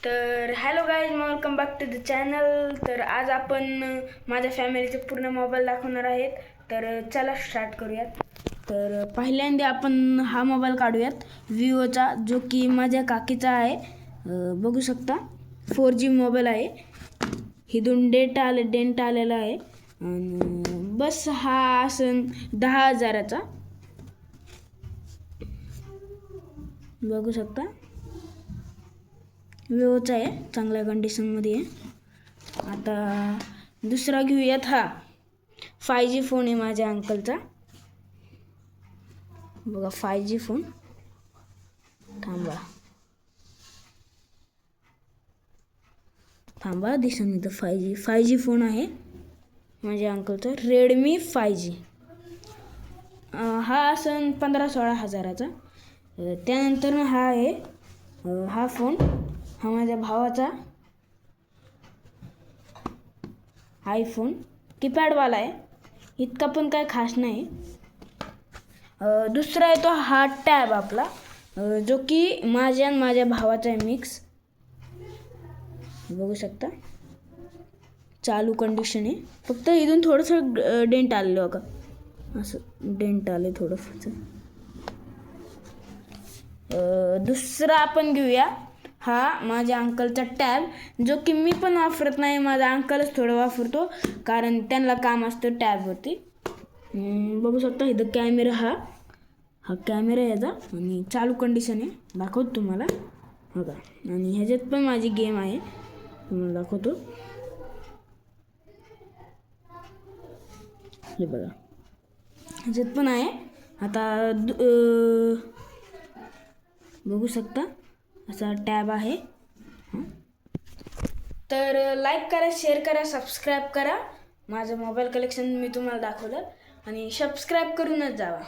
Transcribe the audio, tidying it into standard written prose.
तर hello guys, welcome back to the channel. तर आज आपण माझ्या फॅमिलीचे पूर्ण मोबाईल दाखवणार आहेत. तर चला स्टार्ट करूयात. तर पहिल्यांदा आपण हा मोबाईल काढूयात विवोचा, जो की माझ्या काकीचा आहे. बघू शकता 4G मोबाईल आहे. हिथून डेंट आलेला आहे. आणि बस हा असन 10,000चा. बघू शकता विवोचा आहे, चांगल्या कंडिशनमध्ये आहे. आता दुसरा घेऊयात. हा 5G फोन आहे माझ्या अंकलचा. बघा 5G फोन. थांबा दिसून येतं 5G फोन आहे माझ्या अंकलचा, रेडमी 5G. हा असन 15-16 हजाराचा. त्यानंतर हा आहे हा फोन, हा माझ्या भावाचा आयफोन, कीपॅडवाला आहे, इतका पण काय खास नाही. दुसरा आहे तो हा टॅब आपला, जो की माझ्या आणि माझ्या भावाचा आहे मिक्स. बघू शकता चालू कंडिशन आहे, फक्त इथून थोडंसं डेंट आलेलं बघा, असं डेंट आले थोडंसं. दुसरा आपण घेऊया हा माझ्या अंकलचा टॅब, जो की मी पण वापरत नाही, माझा अंकलच थोडं वापरतो, कारण त्यांना काम असतं टॅबवरती. बघू शकता इथं कॅमेरा, हा कॅमेरा याचा, आणि चालू कंडिशन आहे, दाखवतो तुम्हाला बघा. आणि ह्याच्यात पण माझी गेम आहे, तुम्हाला दाखवतो. हे बघा ह्याच्यात पण आहे. आता बघू शकता असा टॅब आहे. तर लाईक करा, शेअर करा, सबस्क्राईब करा. माझं मोबाईल कलेक्शन मी तुम्हाला दाखवलं, आणि सबस्क्राईब करूनच जावा.